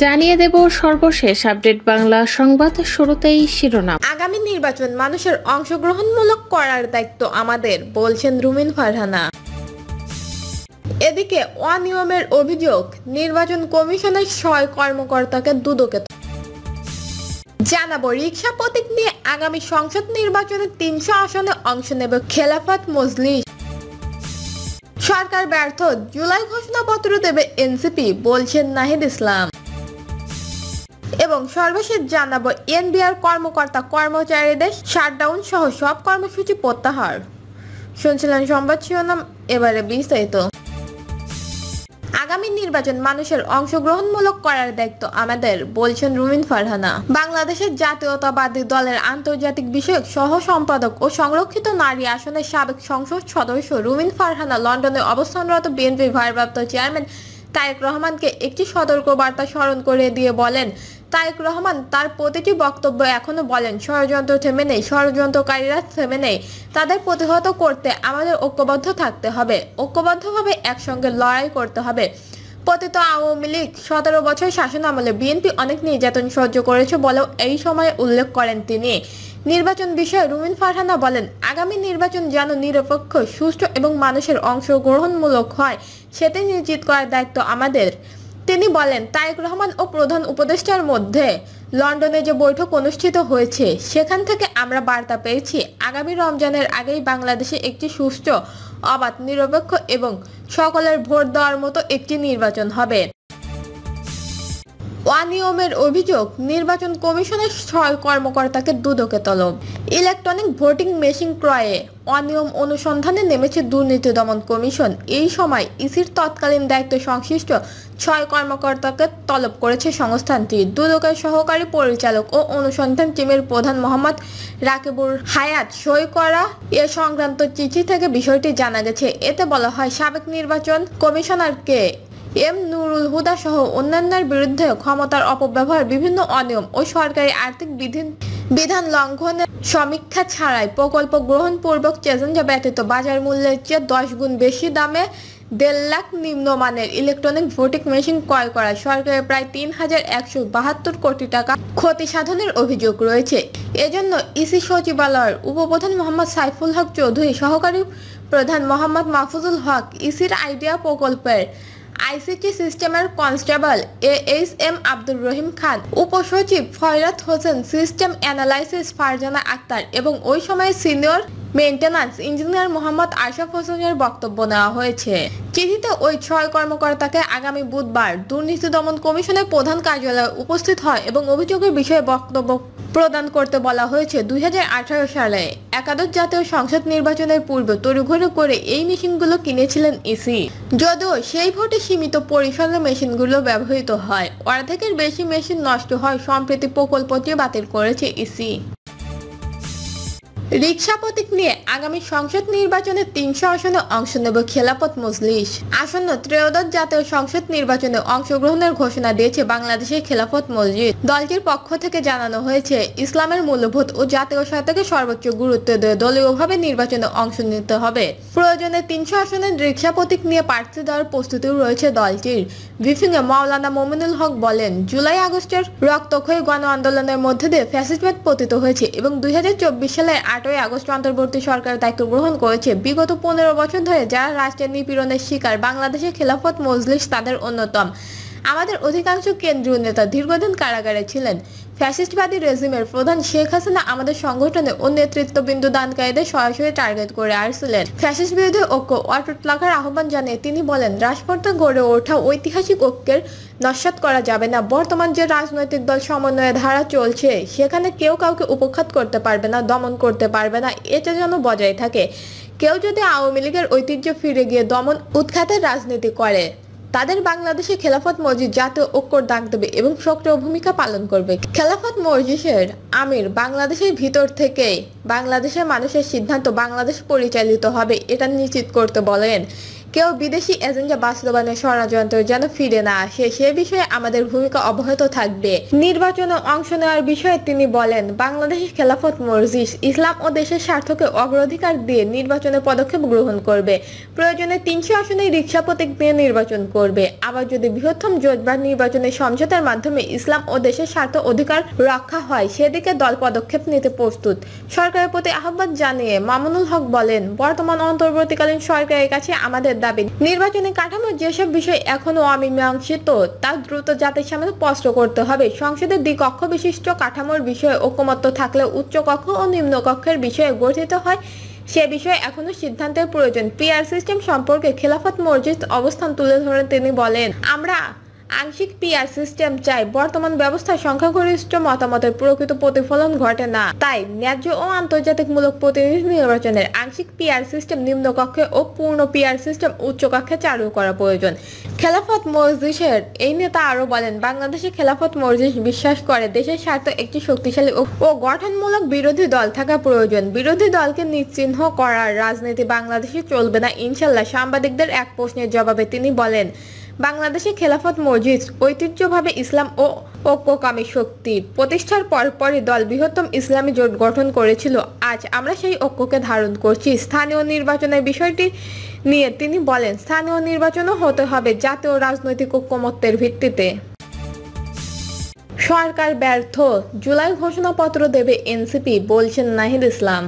জানিয়ে দেব সর্বশেষ আপডেট বাংলা সংবাদ। শুরুতেই শিরোনাম। আগামী নির্বাচন মানুষের অংশগ্রহণমূলক করার দায়িত্ব আমাদের, বলছেন রুমিন ফারহানা। এদিকে অনিয়মের অভিযোগ, নির্বাচন কমিশনের ৬ কর্মকর্তাকে দুদকে। জানাবো রিকশা প্রতীক নিয়ে আগামী সংসদ নির্বাচনে ৩০০ আসনে অংশ নেবে খেলাফত মজলিস। সরকার ব্যর্থ, জুলাই ঘোষণাপত্র দেবে এনসিপি, বলছেন নাহিদ ইসলাম। এবং সর্বশেষ জানাবো এনবিআর কর্মকর্তা কর্মচারীদের শাটডাউন সহ সব কর্মসূচি প্রত্যাহার। শুনছিলেন সংবাদ শিরোনাম, এবারে বিস্তারিত। আগামী নির্বাচন মানুষের অংশগ্রহণমূলক করার দায়িত্ব আমাদের, বলছেন রুমিন ফারহানা। বাংলাদেশের জাতীয়তাবাদী দলের আন্তর্জাতিক বিষয়ক সহ সম্পাদক ও সংরক্ষিত নারী আসনের সাবেক সংসদ সদস্য রুমিন ফারহানা লন্ডনে অবস্থানরত বিএনপির ভারপ্রাপ্ত চেয়ারম্যান তারেক রহমানকে একটি সতর্কবার্তা স্মরণ করে দিয়ে বলেন, তারেক রহমান তার প্রতিটি বক্তব্য এখনো বলেন, ষড়যন্ত্র থেমে নেই, ষড়যন্ত্রকারীরা থেমে নেই, তাদের প্রতিহত করতে আমাদের ঐক্যবদ্ধ থাকতে হবে, ঐক্যবদ্ধভাবে একসঙ্গে লড়াই করতে হবে। পতিত আওয়ামী লীগ ১৭ বছর শাসন আমলে বিএনপি অনেক নির্যাতন সহ্য করেছে বলেও এই সময় উল্লেখ করেন তিনি। নির্বাচন বিষয়ে রুমিন ফারহানা বলেন, আগামী নির্বাচন যেন নিরপেক্ষ, সুষ্ঠু এবং মানুষের অংশগ্রহণমূলক হয় সেটি নিশ্চিত করার দায়িত্ব আমাদের। তিনি বলেন, তারেক রহমান ও প্রধান উপদেষ্টার মধ্যে লন্ডনে যে বৈঠক অনুষ্ঠিত হয়েছে সেখান থেকে আমরা বার্তা পেয়েছি, আগামী রমজানের আগেই বাংলাদেশে একটি সুষ্ঠু, অবাধ, নিরপেক্ষ এবং সকলের ভোট দেওয়ার মতো একটি নির্বাচন হবে। অনিয়মের অভিযোগ, নির্বাচন কমিশনের ৬ কর্মকর্তাকে দুদকে তলব। ইলেকট্রনিক ভোটিং মেশিন ক্রয়ে অনিয়ম অনুসন্ধানে নেমেছে দুর্নীতি দমন কমিশন। এই সময় ইসির তৎকালীন দায়িত্ব সংশ্লিষ্ট ৬ কর্মকর্তাকে তলব করেছে সংস্থানটি। দুদকের সহকারী পরিচালক ও অনুসন্ধান টিমের প্রধান মোহাম্মদ রাকিবুল হায়াত সই করা এ সংক্রান্ত চিঠি থেকে বিষয়টি জানা গেছে। এতে বলা হয়, সাবেক নির্বাচন কমিশনারকে এম নুরুল হুদা সহ অন্যান্যের বিরুদ্ধে ক্ষমতার অপব্যবহার, বিভিন্ন অনিয়ম ও সরকারি আর্থিক বিধান লঙ্ঘনের সমীক্ষা ছাড়াই প্রকল্প গ্রহণপূর্বক চ্যালেঞ্জ ব্যতীত বাজার মূল্যের চেয়ে ১০ গুণ বেশি দামে ১.৫ লাখ নিম্নমানের ইলেকট্রনিক ভোটিং মেশিন ক্রয় করা, সরকারের প্রায় ৩,১৭২ কোটি টাকা ক্ষতি সাধনের অভিযোগ রয়েছে। এজন্য ইসি সচিবালয়ের উপপ্রধান মোহাম্মদ সাইফুল হক চৌধুরী, সহকারী প্রধান মোহাম্মদ মাহফুজুল হক, ইসির আইডিয়া প্রকল্পের আইসিটি সিস্টেমের কনস্টেবল এএইচএম আব্দুর রহিম খান, উপসচিব ফয়রাত হোসেন, সিস্টেম অ্যানালাইসিস ফারজানা আক্তার এবং ওই সময় senior maintenance engineer Mohammad Ashraf হোসেনের বক্তব্য নেওয়া হয়েছে। চিঠিতে ওই ৬ কর্মকর্তাকে আগামী বুধবার দুর্নীতি দমন কমিশনের প্রধান কার্যালয়ে উপস্থিত হয় এবং অভিযোগের বিষয়ে বক্তব্য প্রদান করতে বলা হয়েছে। ২০১৮ সালে একাদশ জাতীয় সংসদ নির্বাচনের পূর্বে তড়িঘড়ি করে এই মেশিনগুলো কিনেছিলেন ইসি। যদিও সেই ভোটে সীমিত পরিসরে মেশিনগুলো ব্যবহৃত হয়, অর্ধেকের বেশি মেশিন নষ্ট হয়। সম্প্রতি প্রকল্পটি বাতিল করেছে ইসি। রিকশা প্রতীক নিয়ে আগামী সংসদ নির্বাচনে ৩০০ আসনে অংশ নেবে খেলাফত মজলিস। আসন্ন ত্রয়োদশ জাতীয় সংসদ নির্বাচনে অংশগ্রহণের ঘোষণা দিয়েছে বাংলাদেশের খেলাফত মজলিস। দলটির পক্ষ থেকে জানানো হয়েছে, ইসলামের মূল্যবোধ ও জাতীয় স্বার্থকে সর্বোচ্চ গুরুত্ব দিয়ে দলীয়ভাবে নির্বাচনে অংশ নিতে হবে। প্রয়োজনে ৩০০ আসনের রিকশা প্রতীক নিয়ে প্রার্থী দেওয়ার প্রস্তুতিও রয়েছে দলটির। ব্রিফিংয়ে মাওলানা মোমিনুল হক বলেন, জুলাই আগস্টের রক্তক্ষয়ী গণ আন্দোলনের মধ্যে দিয়ে ফ্যাসিবাদ পতিত হয়েছে এবং ২০২৪ সালের ৮ই আগস্ট অন্তর্বর্তী সরকার দায়িত্ব গ্রহণ করেছে। বিগত ১৫ বছর ধরে যারা রাষ্ট্রের নিপীড়নের শিকার, বাংলাদেশের খেলাফত মজলিস তাদের অন্যতম। আমাদের অধিকাংশ কেন্দ্রীয় নেতা দীর্ঘদিন কারাগারে ছিলেন। ফ্যাসিস্টবাদী রেজিমের প্রধান শেখ হাসিনা আমাদের সংগঠনে ও নেতৃত্ববিন্দু দানকারীদের সরাসরি টার্গেট করে আসছিলেন। ফ্যাসিস্ট বিরোধী ঐক্য অটুট রাখার আহ্বান জানিয়ে তিনি বলেন, রাজপথে গড়ে ওঠা ঐতিহাসিক ঐক্যের নস্যাৎ করা যাবে না। বর্তমান যে রাজনৈতিক দল সমন্বয়ের ধারা চলছে সেখানে কেউ কাউকে উপেক্ষা করতে পারবে না, দমন করতে পারবে না, এটা যেন বজায় থাকে। কেউ যদি আওয়ামী লীগের ঐতিহ্য ফিরে গিয়ে দমন উৎখাতের রাজনীতি করে, তাদের বাংলাদেশে খেলাফত মসজিদ জাতীয় ঐক্যর ডাক দেবে এবং সক্রিয় ভূমিকা পালন করবে। খেলাফত মসজিদের আমির বাংলাদেশের ভিতর থেকে বাংলাদেশের মানুষের সিদ্ধান্ত বাংলাদেশ পরিচালিত হবে, এটা নিশ্চিত করতে বলেন। কেউ বিদেশি এজেন্ডা বাস্তবায়নের ষড়যন্ত্র যেন ফিরে না আসে সে বিষয়ে আমাদের ভূমিকা অব্যাহত থাকবে। নির্বাচনে অংশ নেওয়ার বিষয়ে তিনি বলেন, বাংলাদেশের খেলাফত মজলিস ইসলাম ও দেশের স্বার্থকে অগ্রাধিকার দিয়ে নির্বাচনে পদক্ষেপ গ্রহণ করবে। প্রয়োজনে 300 আসনে রিক্সা প্রতীক নিয়ে নির্বাচন করবে। আবার যদি বৃহত্তম জোট বা নির্বাচনের সমঝোতার মাধ্যমে ইসলাম ও দেশের স্বার্থ অধিকার রক্ষা হয় সেদিকে দল পদক্ষেপ নিতে প্রস্তুত। সরকারের প্রতি আহ্বান জানিয়ে মামুনুল হক বলেন, বর্তমান অন্তর্বর্তীকালীন সরকারের কাছে আমাদের দাবি নির্বাচনী কাঠামোর যেসব বিষয় এখনো অমীমাংসিত তা দ্রুত জাতির সামনে স্পষ্ট করতে হবে। সংসদের দ্বিকক্ষ বিশিষ্ট কাঠামোর বিষয়ে ঐকমত্য থাকলে উচ্চ কক্ষ ও নিম্ন কক্ষের বিষয়ে গঠিত হয় সে বিষয়ে এখনো সিদ্ধান্তের প্রয়োজন। পিআর সিস্টেম সম্পর্কে খেলাফত মজলিস অবস্থান তুলে ধরে তিনি বলেন, আমরা আংশিক পিআর সিস্টেম চাই। বর্তমান ব্যবস্থায় সংখ্যাগরিষ্ঠ মতামতের প্রকৃত প্রতিফলন ঘটে না। তাই ন্যায্য ও আন্তর্জাতিকমূলক প্রতিনিধি নির্বাচনের আংশিক পিআর সিস্টেম নিম্নকক্ষে ও পূর্ণ পিআর সিস্টেম উচ্চকক্ষে চালু করা প্রয়োজন। খেলাফত মজলিসের এই নেতা আরো বলেন, বাংলাদেশে খেলাফত মজলিস বিশ্বাস করে দেশের স্বার্থে একটি শক্তিশালী ও গঠনমূলক বিরোধী দল থাকা প্রয়োজন। বিরোধী দলকে নিশ্চিহ্ন করার রাজনীতি বাংলাদেশে চলবে না ইনশাল্লাহ। সাংবাদিকদের এক প্রশ্নের জবাবে তিনি বলেন, বাংলাদেশে খেলাফত মজলিস ঐতিহ্যভাবে ইসলাম ও ঐক্যকামী শক্তি। প্রতিষ্ঠার পরপরই দল বৃহত্তম ইসলামী জোট গঠন করেছিল। আজ আমরা সেই ঐক্যকে ধারণ করছি। স্থানীয় নির্বাচনের বিষয়টি নিয়ে তিনি বলেন, স্থানীয় নির্বাচনও হতে হবে জাতীয় রাজনৈতিক ঐকমত্যের ভিত্তিতে। সরকার ব্যর্থ, জুলাই ঘোষণাপত্র দেবে এনসিপি বলছেন নাহিদ ইসলাম।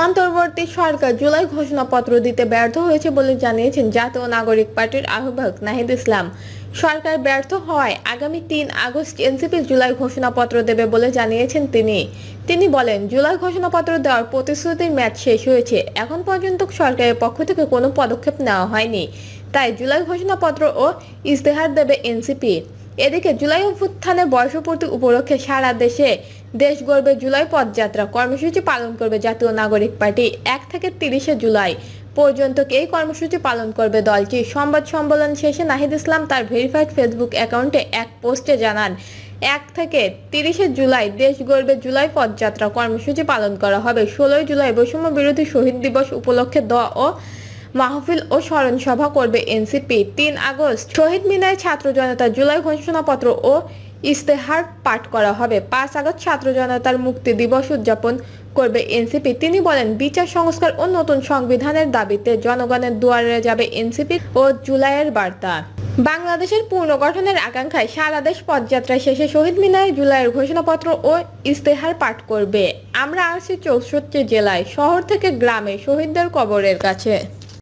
অন্তর্বর্তী সরকার জুলাই ঘোষণাপত্র দিতে ব্যর্থ হয়েছে বলে জানিয়েছেন জাতীয় নাগরিক পার্টির আহ্বায়ক নাহিদ ইসলাম। সরকার ব্যর্থ হওয়ায় আগামী 3 আগস্ট এনসিপি জুলাই ঘোষণাপত্র দেবে বলে জানিয়েছেন তিনি বলেন, জুলাই ঘোষণাপত্র দেওয়ার প্রতিশ্রুতির মেয়াদ শেষ হয়েছে। এখন পর্যন্ত সরকারের পক্ষ থেকে কোনো পদক্ষেপ নেওয়া হয়নি। তাই জুলাই ঘোষণাপত্র ও ইস্তেহার দেবে এনসিপি। এদিকে জুলাই অভ্যুত্থানের বর্ষপূর্তি উপলক্ষে সারা দেশে দেশ গড়বে জুলাই পদযাত্রা কর্মসূচি পালন করবে জাতীয় নাগরিক পার্টি। 1 থেকে 30 জুলাই পর্যন্ত এই কর্মসূচি পালন করবে দলটি। সংবাদ সম্মেলন শেষে নাহিদ ইসলাম তার ভেরিফাইড ফেসবুক অ্যাকাউন্টে এক পোস্টে জানান, 1 থেকে 30 জুলাই দেশ গড়বে জুলাই পদযাত্রা কর্মসূচি পালন করা হবে। 16 জুলাই বৈষম্য বিরোধী শহীদ দিবস উপলক্ষে দোয়া ও মাহফিল ও স্মরণ সভা করবে এনসিপি। 3 আগস্ট শহীদ মিনারে ছাত্র জনতা জুলাই ঘোষণাপত্র ও ইস্তেহার পাঠ করা হবে। 5 আগস্ট ছাত্র জনতার মুক্তি দিবস উদযাপন করবে এনসিপি। তিনি বলেন, বিচার সংস্কার ও নতুন সংবিধানের দাবিতে জনগণের দুয়ারে যাবে এনসিপি ও জুলাইয়ের বার্তা। বাংলাদেশের পুনর্গঠনের আকাঙ্ক্ষায় সারা দেশ পদযাত্রা শেষে শহীদ মিনারে জুলাইয়ের ঘোষণাপত্র ও ইস্তেহার পাঠ করবে। আমরা আসছি 64 জেলায়, শহর থেকে গ্রামে শহীদদের কবরের কাছে।